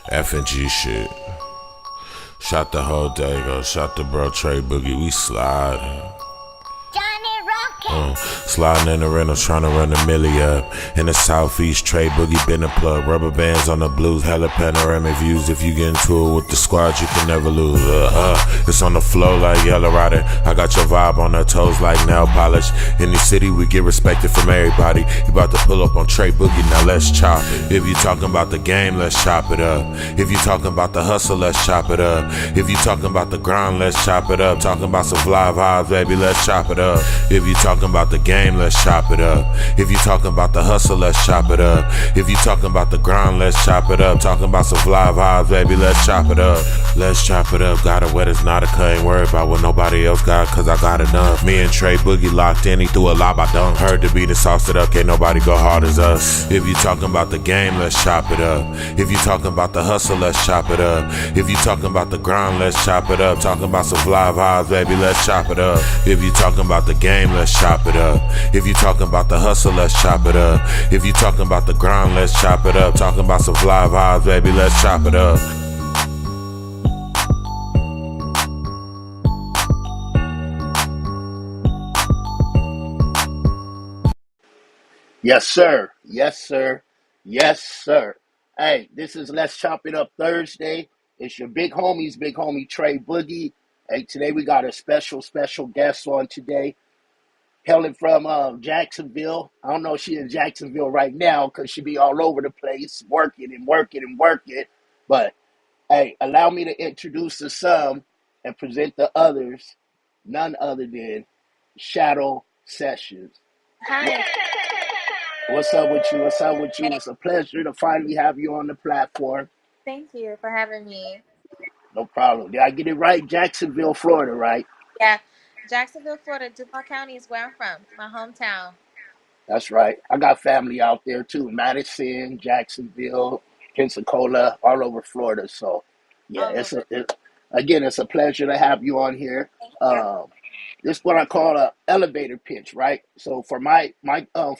F and G shit. Shot the whole day, go shot the bro Trey Boogie, we slide. Sliding in the rentals, trying to run a milli up. In the southeast, Trey Boogie been a plug. Rubber bands on the blues, hella panoramic views. If you get into it with the squad, you can never lose. It's on the flow like Yellow Rider. I got your vibe on the toes like nail polish. In the city, we get respected from everybody. You about to pull up on Trey Boogie, now let's chop it. If you talking about the game, let's chop it up. If you talking about the hustle, let's chop it up. If you talking about the grind, let's chop it up. Talking about some fly vibes, baby, let's chop it up. If you talking about the game, let's chop it up. If you talking about the hustle, let's chop it up. If you talking about the grind, let's chop it up. Talking about some fly vibes, baby, let's chop it up. Let's chop it up. Got it wet, it's not a cut. Ain't worried about what nobody else got, cause I got enough. Me and Trey Boogie locked in, he threw a lob, I dunk. Heard the beat and sauced it up, can't nobody go hard as us. If you talking about the game, let's chop it up. If you talking about the hustle, let's chop it up. If you talking about the grind, let's chop it up. Talking about some fly vibes, baby, let's chop it up. If you talking about the game, let's chop it up. If you talking about the hustle, let's chop it up. If you talking about the grind, let's chop it up. Talking about some fly vibes, baby, let's chop it up. Yes, sir. Yes, sir. Yes, sir. Hey, this is Let's Chop It Up Thursday. It's your big homie Trey Boogie. Hey, today we got a special guest on today. Hailing from Jacksonville. I don't know if she in Jacksonville right now because she be all over the place working and working and working. But hey, allow me to introduce the some and present the others, none other than Shaadoh Sessions. Hi, What's up with you? What's up with you? It's a pleasure to finally have you on the platform. thank you for having me. No problem. Did I get it right? Jacksonville, Florida, right? Yeah, Jacksonville, Florida, DuPont County is where I'm from, my hometown. That's right. I got family out there too. Madison, Jacksonville, Pensacola, all over Florida. So, yeah, All over. again, it's a pleasure to have you on here. Thank you. Um, this is what I call a elevator pitch, right? So for my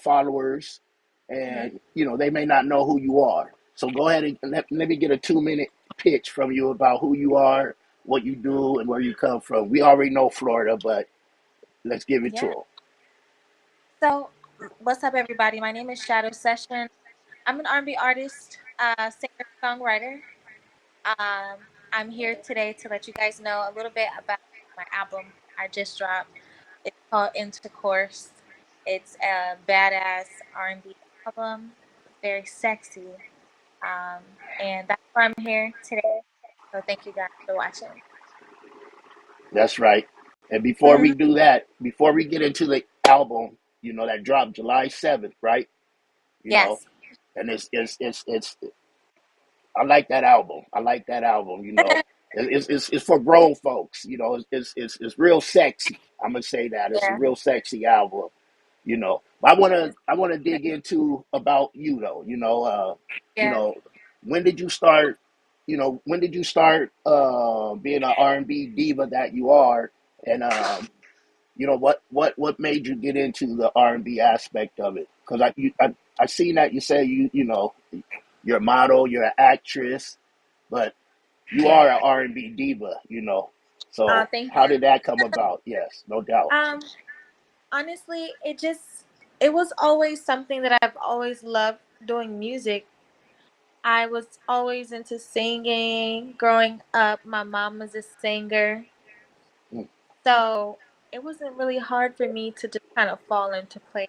followers, hmm and they may not know who you are. So go ahead and let me get a 2 minute pitch from you about who you are, what you do, and where you come from. We already know Florida, but let's give it to Yeah. them. So, what's up, everybody? My name is Shaadoh Session. I'm an R&B artist, singer, songwriter. I'm here today to let you guys know a little bit about my album I just dropped. It's called Intercourse. It's a badass R&B album, very sexy. Um, and that's why I'm here today. So thank you guys for watching. That's right. And before we hmm do that, before we get into the album, that dropped July 7th, right? You know, Yes. and it's I like that album. I like that album. It's for grown folks. It's real sexy. I'm gonna say that it's a Yeah. real sexy album. But I wanna dig into about you though. Yeah. When did you start? When did you start being an R&B diva that you are? And what made you get into the R&B aspect of it? Because I seen that you say you're a model, you're an actress, but you Yeah. are an R&B diva. So Thank how you. did that come about? Yes, no doubt. Um, Honestly, it was always something that I've always loved doing music. I was always into singing growing up. My mom was a singer. Mm. So it wasn't really hard for me to just kind of fall into play.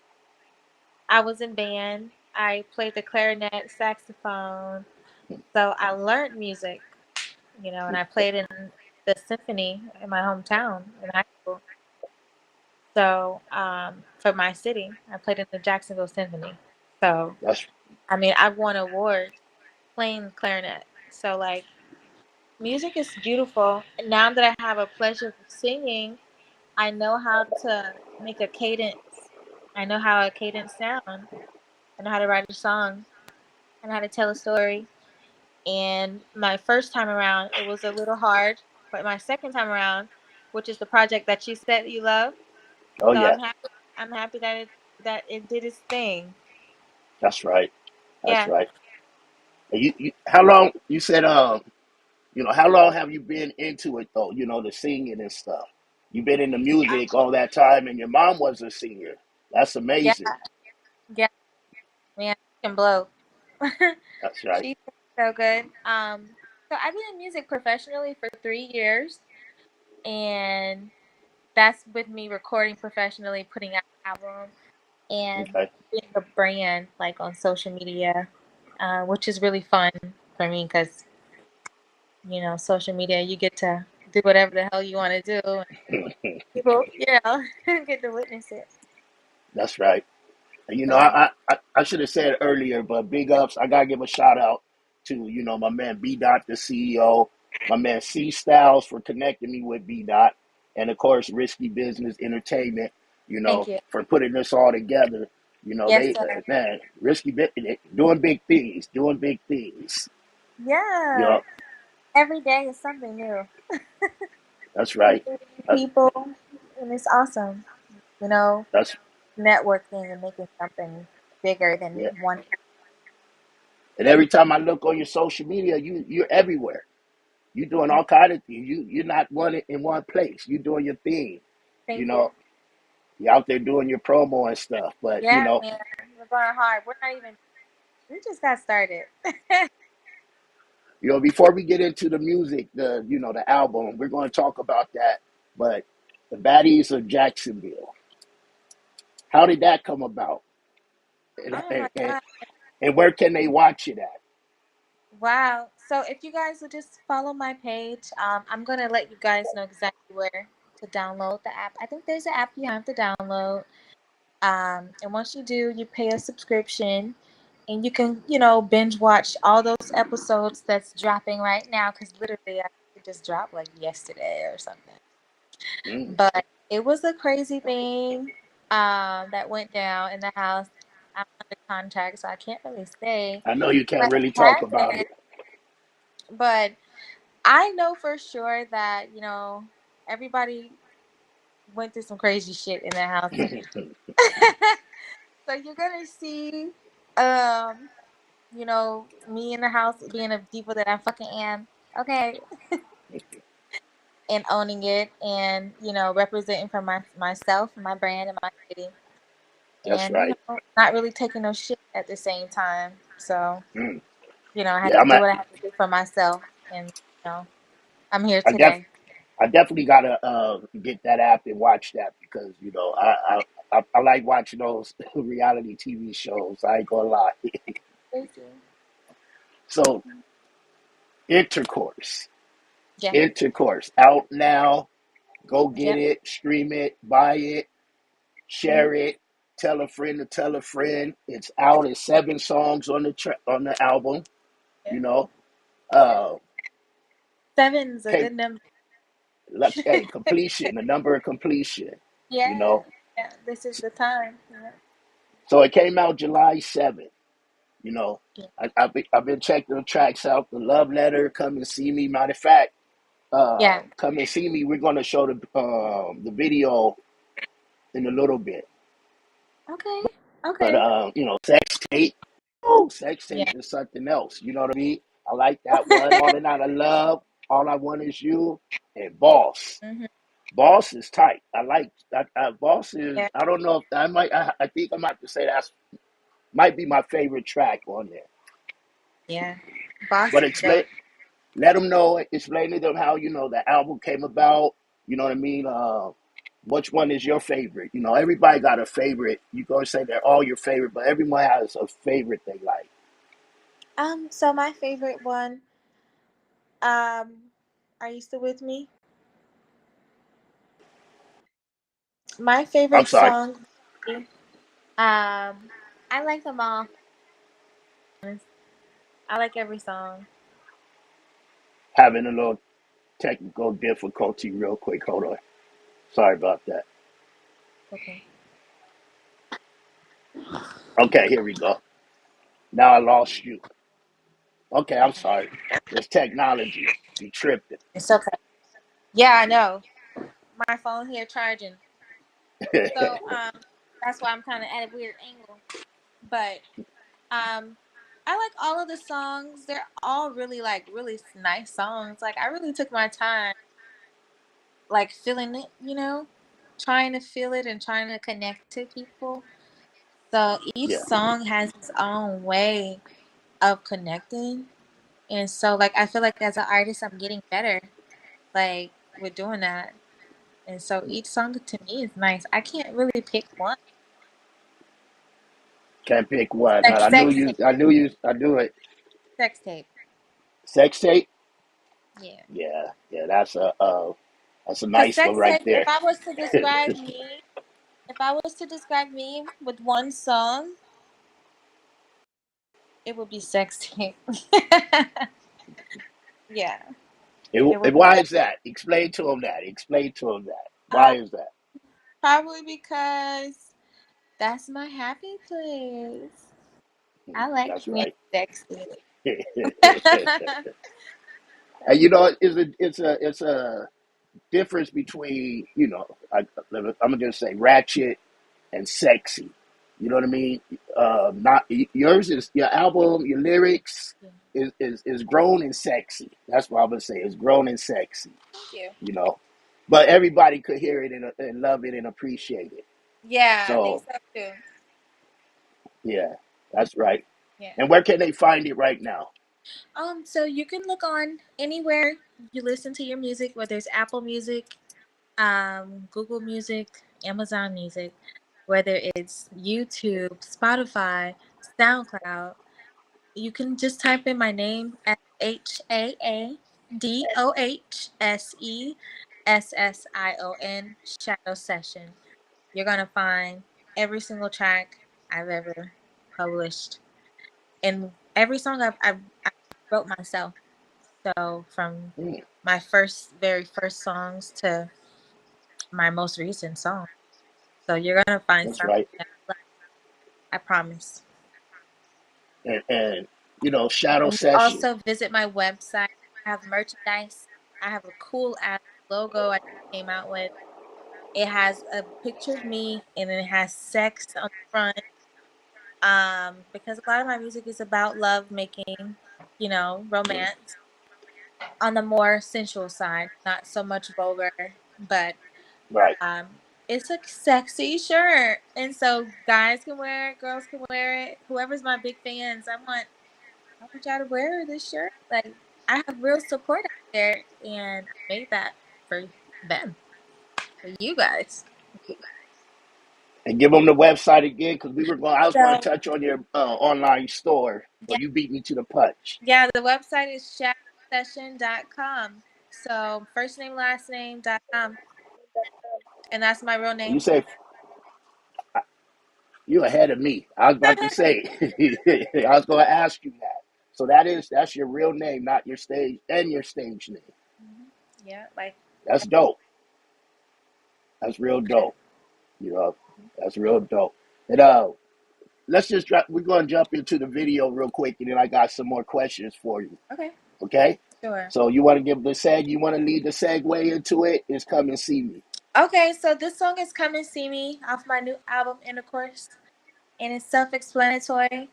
I was in band. I played the clarinet, saxophone. So I learned music, and I played in the symphony in my hometown in high school. So for my city, I played in the Jacksonville Symphony. So That's I mean, I've won awards playing clarinet. So like, music is beautiful. And now that I have a pleasure of singing, I know how to make a cadence. I know how a cadence sounds. I know how to write a song. I know how to tell a story. And my first time around, it was a little hard. But my second time around, which is the project that you said you love, oh so yeah, I'm happy that it did its thing. that's right. That's Yeah. right. How long you said how long have you been into it though? The singing and stuff. You've been in the music all that time, and your mom was a singer. That's Yeah, amazing. yeah, man, she can blow. That's right. She's so good. So I've been in music professionally for 3 years, and that's with me recording professionally, putting out an album, and Okay. being a brand like on social media, which is really fun for me because social media, you get to do whatever the hell you want to do, and people, get to witness it. That's right. And, So I should have said earlier, but big ups. I gotta give a shout out to my man B Dot, the CEO, my man C Styles for connecting me with B Dot, and of course Risky Business Entertainment. thank you. For putting this all together. Yes, They sir. man, doing big things, doing big things. You Yeah. know, Every day is something new. that's You right. meet new That's people, and it's awesome. You know, that's networking and making something bigger than yeah. one. And every time I look on your social media, you're everywhere. You're doing all kind of things. You're not one in one place. You're doing your thing. You Thank you. know, you're out there doing your promo and stuff. But Yeah, man, we're going hard. We're not even. We just got started. before we get into the music, the album, we're going to talk about that. But the Baddies of Jacksonville, how did that come about? And, Oh and, my and, God. and where can they watch it at? Wow. So if you guys would just follow my page, I'm gonna let you guys know exactly where to download the app. I think there's an app you have to download. And once you do, you pay a subscription, and you can, binge watch all those episodes that's dropping right now. Because literally, I it just dropped like yesterday or something. Mm, But it was a crazy thing that went down in the house. I'm under contract, so I can't really say I know you can't what really talk about happened. it. But I know for sure that everybody went through some crazy shit in their house. So you're gonna see, um, me in the house being a diva that I fucking am. Okay, and owning it, and representing for myself and my brand and my city, That's and right. not really taking no shit at the same time. So Mm. I had Yeah, to do what I had to do for myself, and I'm here I def today. I definitely gotta get that app and watch that because I like watching those reality TV shows. I ain't gonna lie. Thank you. So intercourse, Yeah. intercourse out now. Go get Yep. it, stream it, buy it, Hmm. share it, tell a friend to tell a friend. It's out. It's 7 songs on on the album. Yeah. You know, Yeah. uh, Seven's a okay, good number. hey, completion, the number of completion. You Yeah. know, Yeah. This is the time. Yeah. so it came out July 7th. You know, Yeah. I've been checking the tracks out. The Love Letter, Come and See Me. Matter of fact, Yeah. Come and See Me. We're gonna show the video in a little bit. Okay. But Okay. Sex Tape. Oh, Sex Yeah. Tape is something else. You know what I mean? I like that one. Falling Out of Love. All I Want Is You. And Boss. Hmm. Boss is tight. I like that. Boss is. Yeah. I don't know if I might. I think I might have to say that's might be my favorite track on there. Yeah. Boss But is dope. explain. Let them know, explain to them how the album came about. You know what I mean? Which one is your favorite? Everybody got a favorite. You gonna say they're all your favorite, but everyone has a favorite they like. So my favorite one, are you still with me? My I'm favorite sorry, song, um, I like them all. I like every song. having a little technical difficulty. Real quick, hold on. Sorry about that. Okay. Okay, here we go. Now I lost you. Okay, I'm Okay. sorry. It's technology. You tripping. It's okay. Yeah, I know. My phone here charging. So that's why I'm kind of at a weird angle. But um I like all of the songs. They're all really like really nice songs. Like I really took my time like feeling it, trying to feel it and trying to connect to people. So each Yeah, song has its own way of connecting. And so like I feel like as an artist I'm getting better like with doing that. And so each song to me is nice. I can't really pick one. can't pick one. Like I knew sex you. tape. I knew you. I knew it. Sex tape. Sex tape. Yeah. Yeah, yeah. That's a Cause nice one sex right tape, there. if I was to describe me with one song, it would be sex tape. Yeah. It would be Why sex. is that? Explain to him that. Explain to him that. Uh, Why is that? Probably because that's my happy place. I like That's being right. sexy. And it's a difference between I'm gonna just say ratchet and sexy. You know what I mean? Not yours is your album, your lyrics Yeah. is grown and sexy. That's what I'm gonna say. It's grown and sexy. Thank you. You know, but everybody could hear it and love it and appreciate it. Yeah, I think So so too. yeah, that's right. Yeah. And where can they find it right now? So you can look on anywhere you listen to your music, whether it's Apple Music, Google Music, Amazon Music, whether it's YouTube, Spotify, SoundCloud. You can just type in my name at Shaadohsession, Shaadoh Session. You're gonna find every single track I've ever published, and every song I wrote myself. So from Mm, my very first songs to my most recent song. So you're gonna find that's something right. that you like, I promise. And Shaadoh And you Session. also visit my website. I have merchandise. I have a cool ass logo I came out with. It has a picture of me and then it has sex on the front. Because a lot of my music is about love making, Mm, romance on the more sensual side, not so much vulgar, but right. it's a sexy shirt. And so guys can wear it, girls can wear it. Whoever's my big fans, I want y'all to wear this shirt. Like I have real support out there, and I made that for them, for you guys. And give them the website again because I was going to So touch on your online store, yeah, but you beat me to the punch. yeah, the website is shadowsession.com. So first name, last name.com. And that's my real You name. say you ahead of me. I was about to say. I was going to ask you that. So that's your real name, not your stage name. Yeah, like That's dope. That's real okay. dope. You know, that's real dope. And let's just we're going to jump into the video real quick, and then I got some more questions for you. Okay, Okay. sure. So you want to give the seg? You want to lead the segue into it? Is come and see me. Okay, so this song is Come and See Me off my new album Intercourse, and it's self-explanatory.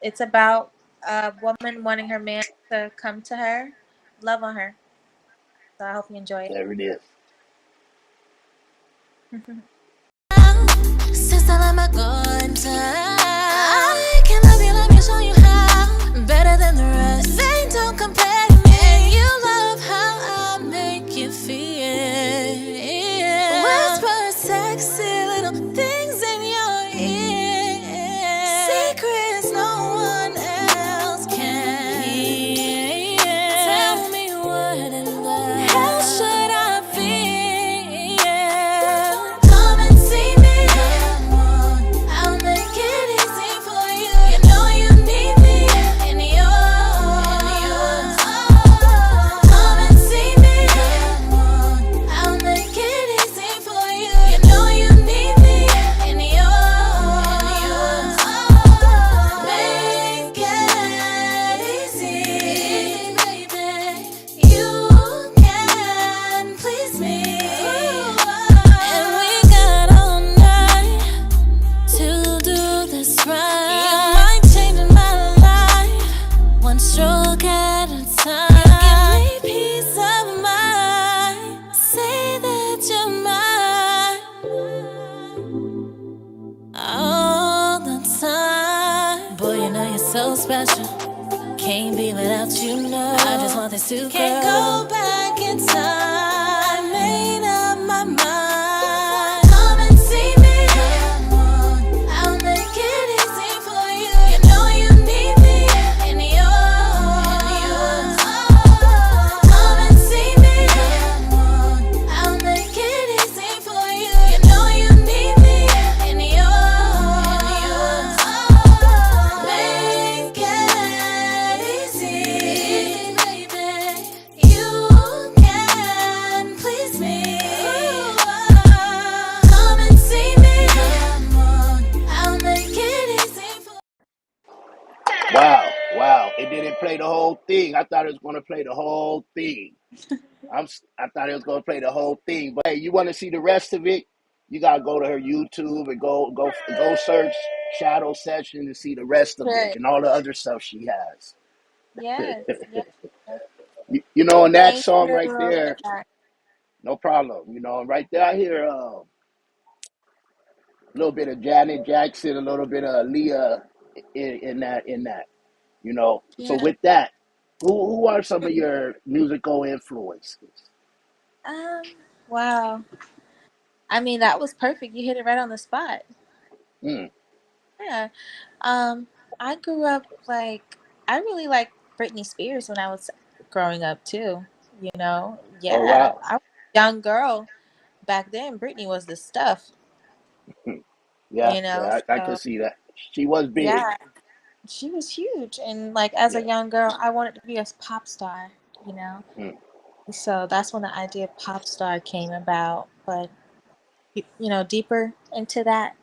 It's about a woman wanting her man to come to her, love on her. So I hope you enjoy There it is. it. Since I let my guard down, I can love you, show you how. Better than the rest. They don't compare to me. You love how I make you feel. Whisper sexy little things in your ear. Secrets no one else can hear. Tell me what in the hell should I feel? Come and see me. Come on, I'll make it easy for you. You know you need me in your look at a time. You give me peace of mind. Say that you're mine all the time. Boy, you know you're so special. Can't be without you, no. I just want this to Can't go back in time. I made up my mind. Come and see me. Come on, I'll make it easy for you. You know you need me in yours. Come and see me. Come on, I'll make it easy for you. You know you need me in yours. Make it easy, baby. You can please me. Come and see me. Come on, I'll make it easy for Wow, wow. It didn't play the whole thing. I thought it was going to play the whole thing. I thought it was going to play the whole thing. But hey, you want to see the rest of it? You got to go to her YouTube and go search Shaadoh Session and see the rest of it Right. and all the other stuff she has. Yes. Yes. You know, and that Thank song you. right there, no problem. You know, right there I hear a little bit of Janet Jackson, a little bit of Leah in that. You know, so Yeah. with that, who are some of your musical influences? Um. Wow. I mean, that was perfect. You hit it right on the spot. Mm. Yeah. Um. I grew up like I really liked Britney Spears when I was growing up too. You know. Oh Yeah. wow. I was a young girl back then. Britney was the stuff. Yeah, You know. yeah, I could So see that. She was big. yeah, she was huge, and like as a Yeah. young girl, I wanted to be a pop star. You know. Mm. So that's when the idea of pop star came about. But deeper into that,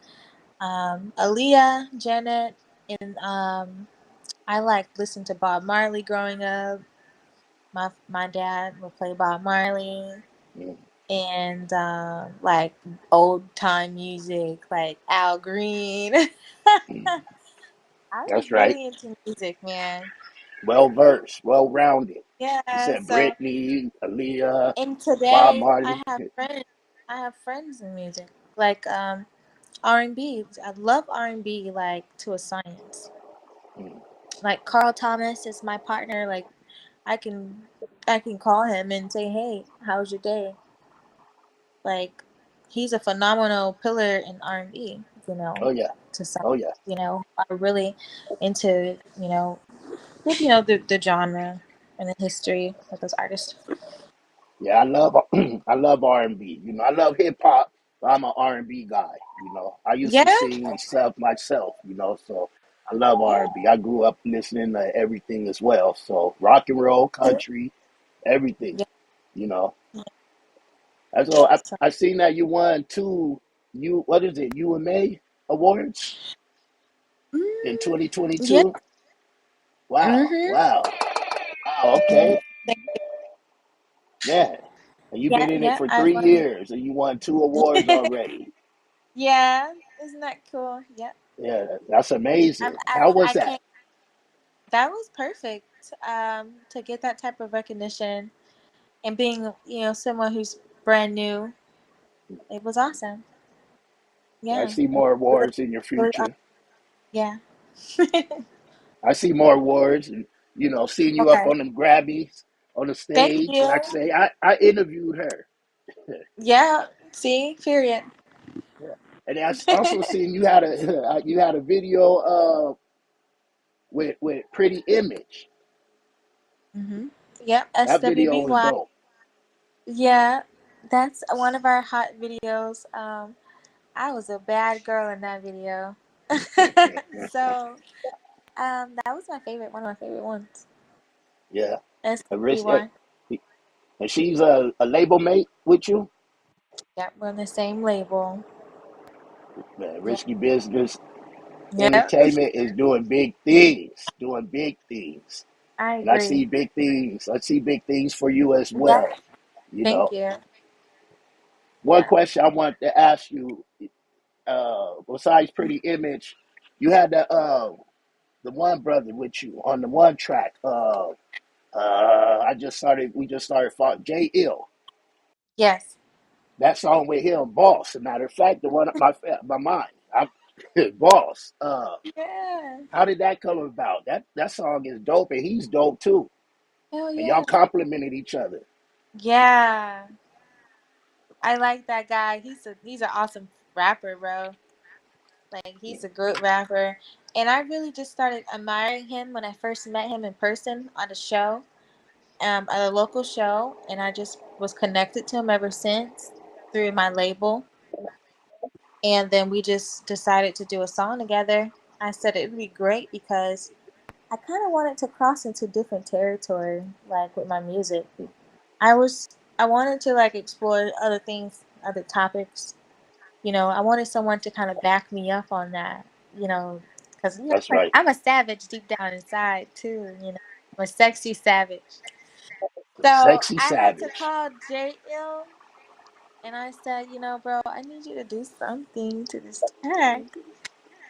Aaliyah, Janet, and I like listened to Bob Marley growing up. My dad would play Bob Marley Mm. and like old time music, like Al Green. Mm. I was That's right. really into music, man. Well versed, well rounded. You Yeah. said So Britney, Aaliyah, and Bob today I Marley. have friends. I have friends in music, like R&B. I love R&B like to a science. Mm. Like Carl Thomas is my partner. Like I can I can call him and say, "Hey, how's your day?" Like he's a phenomenal pillar in R&B, Oh yeah. to some, Oh yeah. are really into, the genre and the history of those artists. Yeah, I love I love R&B. You know, I love hip hop, but I'm an R&B guy. You know, I used to Yeah, sing and stuff myself. You know, so I love yeah, R&B. I grew up listening to everything as well. So rock and roll, country, everything. yeah. You know, that's all. So, I seen that you won two. What is it? UMA awards in yeah. 2022. Wow, Mhm. wow, wow. Okay, yeah. And you've Yeah, been in it yeah. for I've 3 years, and you won two awards already. Yeah, isn't that cool? Yeah. Yeah, that's I'm amazing. I, How was I that? can't That was perfect. To get that type of recognition and being, someone who's brand new, it was awesome. I Yeah. see It more really, awards in your really future. yeah. I see more awards, and seeing you up Okay. on them Grammys on the Thank stage. you. Like I say, I interviewed her. Yeah. See, period. Yeah. And I also seen you had a you had a video with Pretty Image. Yep. That video was SWBY. dope. Yeah. That's one of our hot videos. I was a bad girl in that video. So, that was one of my favorite ones. Yeah, and, SWBY. and she's a label mate with you. Yep. We're on the same label. Man, Yep. Risky Business Yep. Entertainment is doing big things, doing big things, I and I agree. see big things. I see big things for you as Yeah. well. You Thank know, you. one Yeah. question I want to ask you, besides Pretty Image, you had the the one brother with you on the one track. We just started J Ill. Yes. That song with him, Boss. As a matter of fact, the one up my mind. Boss. Yeah. How did that come about? That song is dope, and he's dope too. Hell And yeah. y'all complimented each other. Yeah. I like that guy. He's an awesome rapper, bro. Like he's a good rapper. And I really just started admiring him when I first met him in person on a show, at a local show, and I just was connected to him ever since through my label. And then we just decided to do a song together. I said it would be great because I kind of wanted to cross into different territory, like with my music. I wanted to like explore other things, other topics. I wanted someone to kind of back me up on that. Because That's right. I'm a savage deep down inside too. I'm a sexy savage. So Sexy I had to Savage. call J Ill and I said, bro, I need you to do something to this track,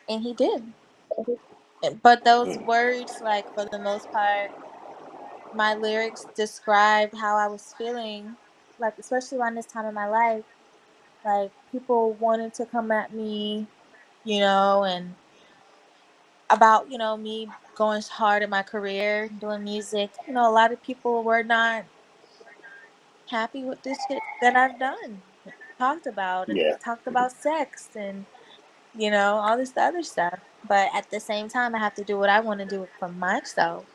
and he did. But those words, like for the most part, my lyrics described how I was feeling, like especially around this time in my life. Like people wanted to come at me, and about, me going hard in my career, doing music. A lot of people were not happy with this shit that I've done, talked about, and Yeah, talked about sex and, all this other stuff. But at the same time, I have to do what I want to do for myself.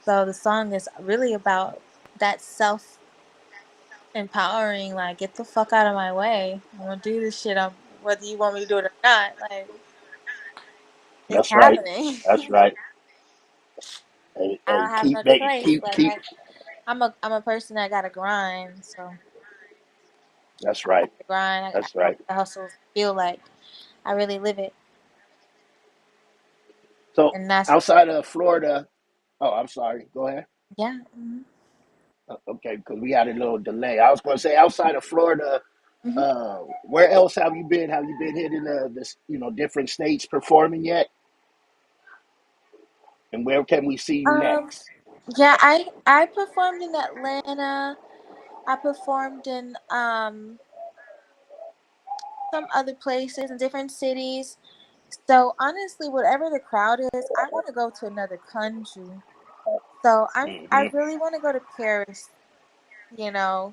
So the song is really about that self empowering, like, get the fuck out of my way. I'm gonna do this shit, whether you want me to do it or not. Like, it's that's right. happening. That's right. Hey, I hey, don't have no choice. Like, keep. I'm a person that gotta grind, so That's I have right. to grind. I That's know what right. the hustle feel like. I really live it, So and that's outside of Florida, oh, I'm sorry. Go ahead. yeah. Hmm. Okay, because we had a little delay. I was going to say outside of Florida, Hmm. where else have you been? Have you been hitting different states performing yet? And where can we see you Um, next? yeah, I performed in Atlanta. I performed in some other places in different cities. So honestly, whatever the crowd is, I want to go to another country. So I Hmm. really want to go to Paris.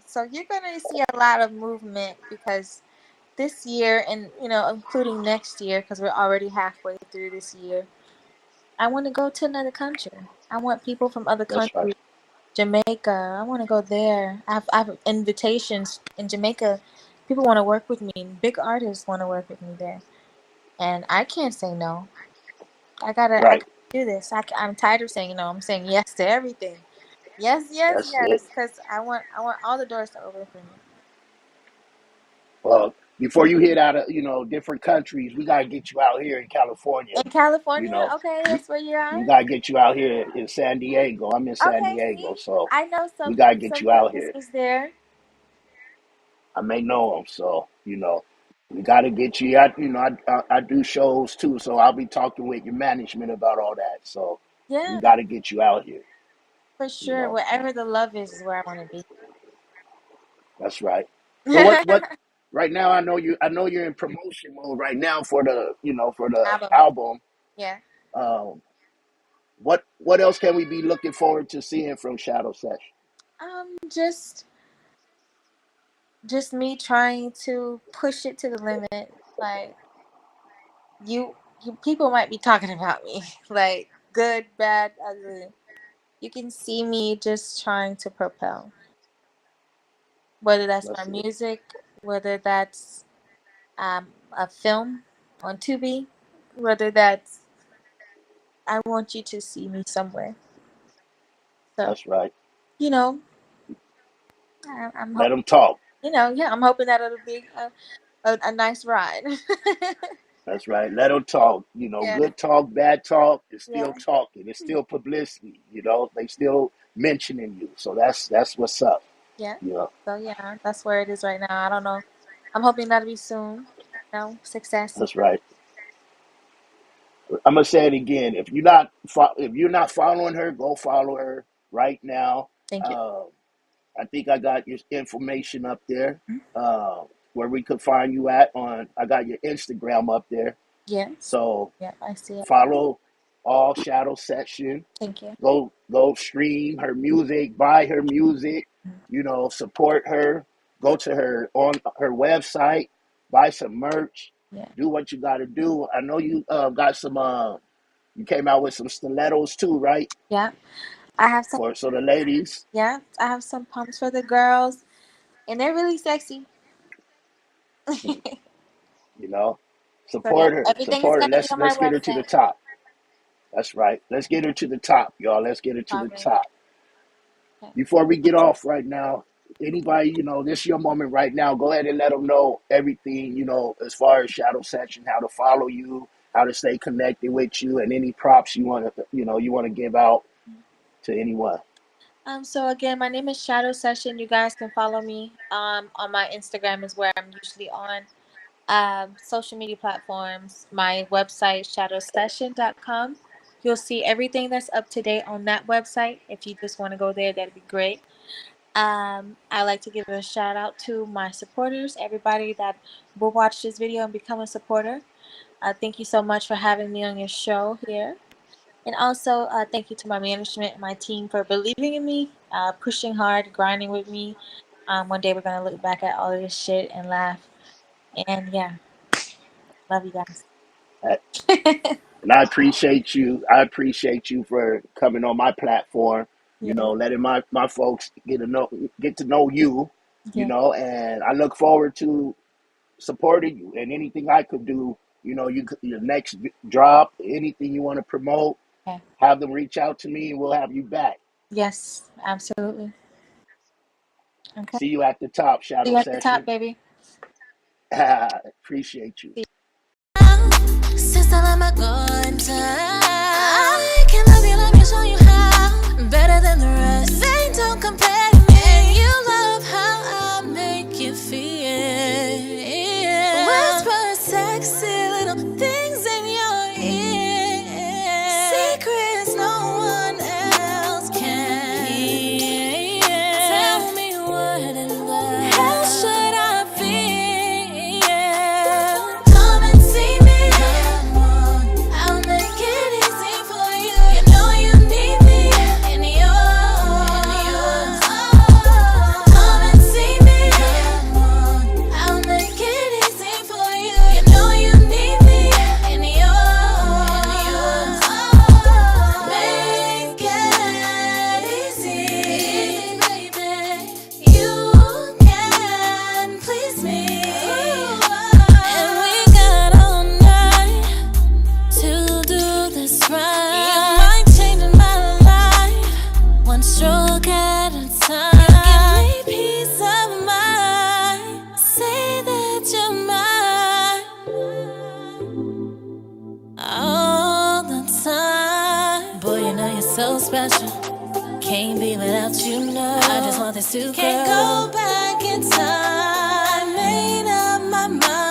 So you're gonna see a lot of movement because this year and including next year because we're already halfway through this year. I want to go to another country. I want people from other That's right. countries. Jamaica. I want to go there. I have invitations in Jamaica. People want to work with me. Big artists want to work with me there, and I can't say no. I Right. gotta do this. I'm tired of saying no. I'm saying yes to everything. Yes, yes, That's it. yes. Because I want all the doors to open for me. Well, before you hit out of different countries, we gotta get you out here in California. In You California, know, okay, we that's where you are. we gotta get you out here in San Diego. I'm in San Okay, Diego, see, so I know we some gotta get some you out here. producers there. I may know them, so we gotta get you. I do shows too, so I'll be talking with your management about all that. So we Yeah, gotta get you out here. for You sure. know, Wherever the love is where I want to be. that's right. So what? Right now, I know you. I know you're in promotion mode right now for the Album, album. yeah. Um, what else can we be looking forward to seeing from Shaadoh Session? Just me trying to push it to the limit. Like you people might be talking about me, like good, bad, ugly. You can see me just trying to propel. Whether that's my That's it. music, whether that's a film on Tubi, whether that's I want you to see me somewhere. So That's right. you know, I'm Let hoping. them talk. Yeah, I'm hoping that it'll be a nice ride. That's right. Let them talk. Yeah, Good talk, bad talk. It's still yeah, talking. It's still publicity. They still mentioning you. So that's what's up. yeah. You know, So yeah, that's where it is right now. I don't know. I'm hoping that'll be soon. Success. that's right. I'm gonna say it again. If you're not following her, go follow her right now. Thank you. Uh, I think I got your information up there. Where we could find you at on. I got your Instagram up there. Yes. So Yep, I see it. follow all Shaadoh Session. Thank you. Go stream her music, buy her music, support her. Go to her on her website, buy some merch, Yeah. do what you got to do. I know you got some. You came out with some stilettos too, right? Yeah. I have some. For so the ladies, Yeah, I have some pumps for the girls, and they're really sexy. So you know, yeah, support her, everything is support her. gonna be Let's on my let's get her to the website. top. That's right. Let's get her to the top, y'all. Let's get her to the Problem. top. Okay. Before we get off right now, anybody, this is your moment right now. Go ahead and let them know everything, as far as Shaadoh Session, how to follow you, how to stay connected with you, and any props you want to give out to anyone. So again, my name is Shaadoh Session. You guys can follow me. On my Instagram is where I'm usually on. Social media platforms. My website is shadowsession.com. You'll see everything that's up to date on that website. If you just want to go there, that'd be great. I like to give a shout out to my supporters, everybody that will watch this video and become a supporter. Thank you so much for having me on your show here. And also, thank you to my management and my team for believing in me, pushing hard, grinding with me. One day we're going to look back at all of this shit and laugh. And yeah, love you guys. Uh, And I appreciate you. I appreciate you for coming on my platform. Yeah, Letting my folks get to know you. yeah, And I look forward to supporting you and anything I could do. Your next drop, anything you want to promote, yeah. have them reach out to me, and we'll have you back. Yes, absolutely. Okay. See you at the top, See you Shaadoh at the top, Session. baby. Appreciate you. Since I let my guard down, I can love you, show you how. Better than the rest. They don't compare to me. And you love how I make you feel. Whisper sexy little things in your ear. Secrets no one else can hear. Tell me what in love. How should I feel? Come and see me. Come on, I'll make it easy for you. You know you need me in yours. Come and see me. Come on, I'll make it easy for you. You know you need me in yours. Make it easy, baby. You can please me. And we got all night to do this right. You might change my life, one stroke at a time. You give me peace of mind. Say that you're mine all the time. Boy, you know you're so special. Can't be without you, no. I just want this to Can't go back in time. I made up my mind.